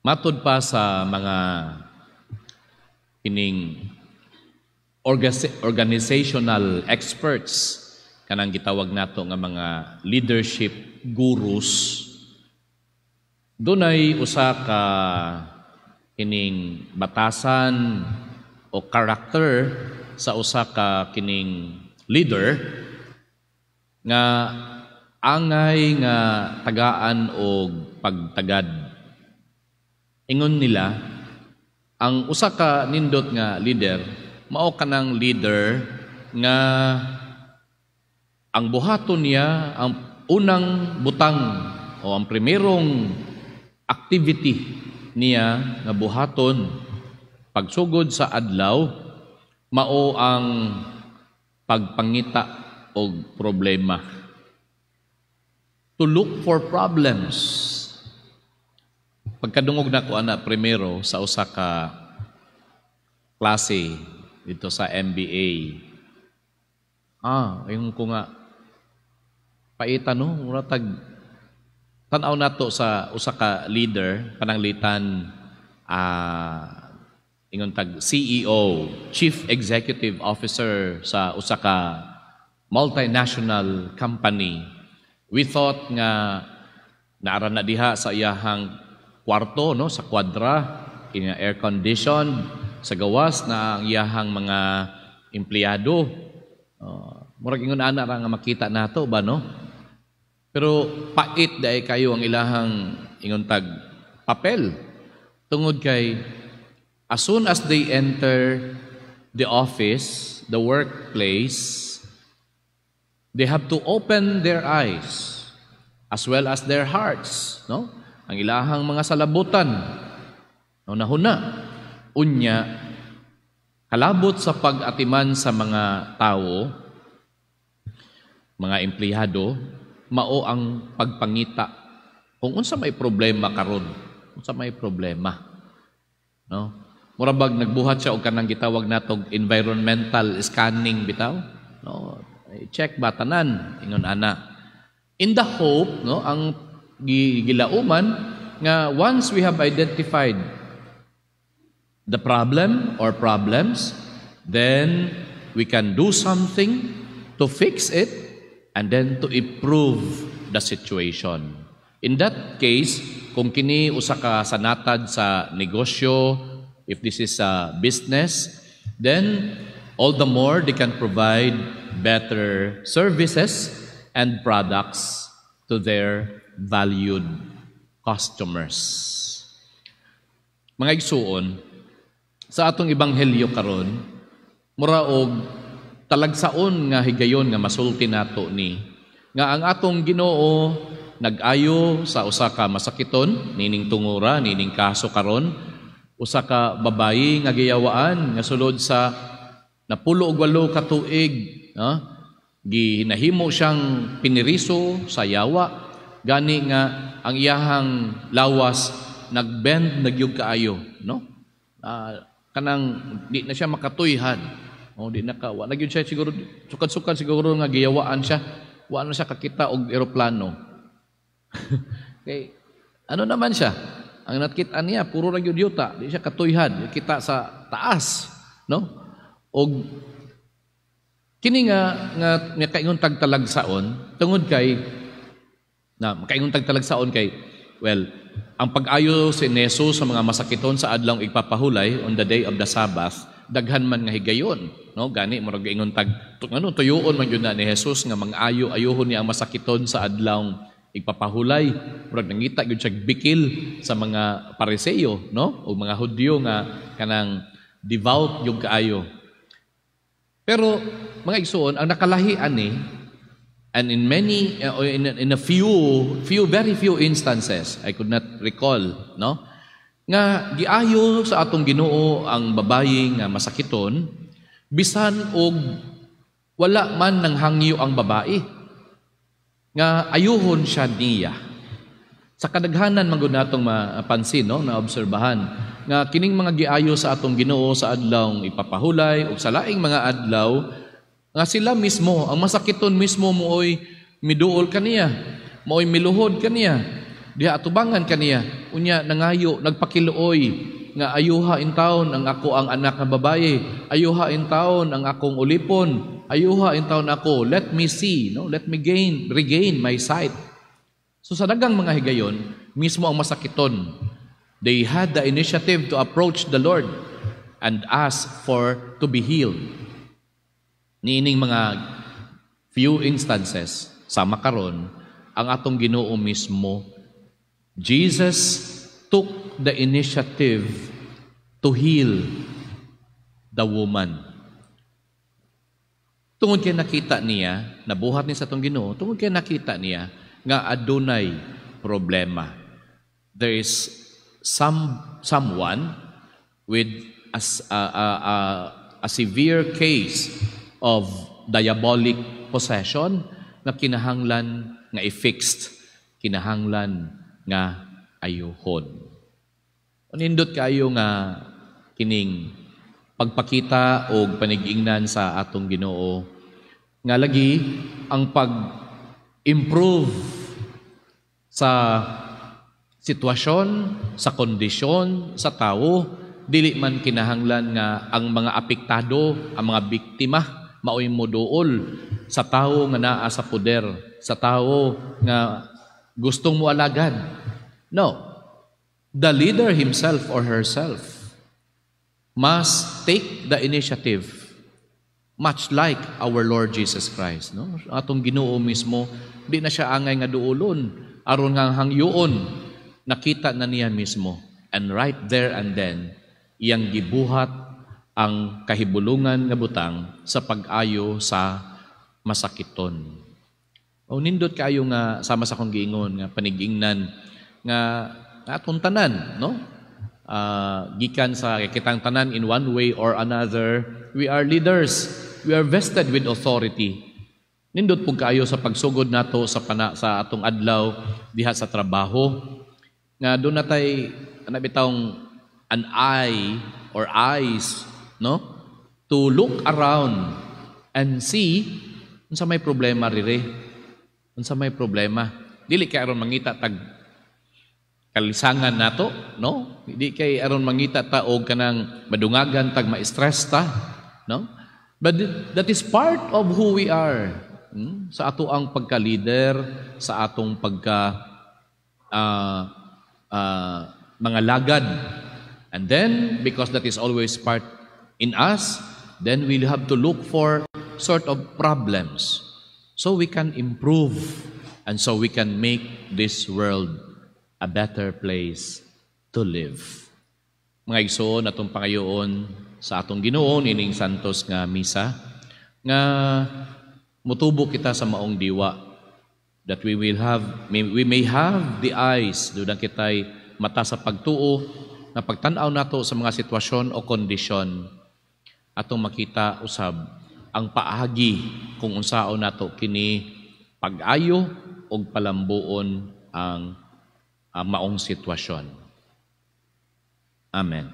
Matud pa sa mga kining organizational experts, kanang gitawag nato nga mga leadership gurus, dunay usa ka kining batasan o karakter sa usa ka kining leader nga angay nga tagaan og pagtagad. Ingon nila, ang usa ka nindot nga leader mao kanang leader nga ang buhaton niya, ang unang butang o ang primerong activity niya nga buhaton pagsugod sa adlaw mao ang pagpangita og problema. To look for problems. Pagkadungog na ko ana primero sa usa ka klase dito sa MBA. Ayun ko nga paita no, mura tag tan-aw nato sa usa ka leader pananglitan ingon tag CEO, Chief Executive Officer sa usa ka multinational company. We thought nga naara na diha sa iyahang kwarto no, sa kwadra, kina air conditioned, sa gawas na ang iyahang mga empleyado. Murag ingon ana ra nga makita nato ba no? Pero pait daay kayo ang ilahang ingon tag papel. Tungod kay as soon as they enter the office, the workplace, they have to open their eyes as well as their hearts, no? Ang ilahang mga salabutan. No, nahuna unya kalabot sa pag-atiman sa mga tao, mga empleyado, mao ang pagpangita kung unsa may problema karon, unsa may problema, no? Murabag nagbuhat siya og kanang gitawag natog environmental scanning bitaw, no? I-check ba tanan ingon ana. In the hope, no, ang gilauman nga once we have identified the problem or problems, then we can do something to fix it and then to improve the situation. In that case, kung kini usa ka sanatad sa negosyo, if this is a business, then all the more they can provide better services and products to their valued customers. Mga igsuon, sa atong ebanghelyo karon, mura og talagsaon nga higayon nga masulti nato ni nga ang atong Ginoo nag-ayo sa usa ka masakiton nining tungura nining kaso karon, usa ka babayi nga giyawaan nga sulod sa napulo og 8 ka tuig, ginahimo siyang piniriso sa yawa gani nga ang iyahang lawas nagbend nagyug kaayo, no? Kanang di na siya makatuyhan. Di na ka wa na gyud siya siguro sukad-sukad siguro nga giyawaan siya. Wa na siya kakita og eroplano. Okay, ano naman siya? Ang nakita niya puro ra gyud yuta, di siya katuyhan, kita sa taas, no? Og kini nga kaingon tagtalagsaon tungod kay kaingon tagtalagsaon kay ang pag-ayo si Jesus sa mga masakiton sa adlawng igpapahulay on the day of the Sabbath, daghan man nga higayon, no? Gani murag ingon tuyoon man gyud na ni Jesus nga mang-ayo-ayohon niya ang masakiton sa adlawng igpapahulay. Murag nangita gyud siya bikil sa mga Pariseo, no? O mga Hudyo nga kanang devout yung kaayo. Pero mga igsoon, ang nakalahian ni and in many in a very few instances, I could not recall, no, nga giayo sa atong Ginoo ang babayi nga masakiton bisan og wala man nang hangyo ang babae nga ayuhon siya niya. Sa kadaghanan man gud natong mapansin, no, na obserbahan nga kining mga giayo sa atong Ginoo sa adlawng ipapahulay ug sa laing mga adlaw nga sila mismo, ang masakiton mismo mooy miduol kaniya, mooy miluhod kaniya. Diha atubangan kaniya, unya nangayo, nagpakiluoy, nga ayuha in taon ang ako ang anak na babae, ayuha in taon ang akong ulipon, ayuha in taon ako, let me see, no? Let me regain my sight. So sa dagang mga higayon, mismo ang masakiton, they had the initiative to approach the Lord and ask to be healed. Niining mga few instances, sama karon, ang atong Ginoo mismo, Jesus took the initiative to heal the woman. Tungod kay nakita niya, nabuhat niya sa atong Ginoo, tungod kay nakita niya nga adunay problema. There is someone with a severe case of diabolic possession na kinahanglan nga i-fixed, kinahanglan nga ayuhon. Nindot kayo nga kining pagpakita o panigingnan sa atong Ginoo nga lagi ang pag-improve sa sitwasyon, sa kondisyon, sa tao, dili man kinahanglan nga ang mga apektado, ang mga biktima, maoy moduol sa tao nga naa sa poder, sa tao nga gustong mo alagad. No. The leader himself or herself must take the initiative, much like our Lord Jesus Christ. No? Atong Ginoo mismo, di na siya angay nga duulon, aron nga hangyoon, nakita na niya mismo. And right there and then, iyang gibuhat ang kahibulungan nga butang sa pag-ayo sa masakiton. O nindot kayo nga sama sa kong giingon nga panigingnan nga atong tanan, no? Gikan sa kitang tanan in one way or another, we are leaders. We are vested with authority. Nindot pug kayo sa pagsugod nato sa atong adlaw diha sa trabaho nga doon natay bitawng an eye or eyes, no? To look around and see unsa may problema rire. Unsa may problema. Dili kay aron mangita tag kalisangan nato, no? Dili kay aron mangita ta og kanang madungagan tag ma-stress ta, no? But that is part of who we are. Sa ato ang pagka-leader, sa atong mga lagad. And then, because that is always part in us, then we'll have to look for sort of problems so we can improve and so we can make this world a better place to live. Mga igsoon, atong pangayoon sa atong Ginoo ining santos nga misa, nga mutubo kita sa maong diwa, that we may have the eyes, doon kitay mata sa pagtuo, na pagtanaw nato sa mga sitwasyon o kondisyon, atong makita usab ang paagi kung unsaon nato kini pag-ayo o palambuon ang maong sitwasyon. Amen.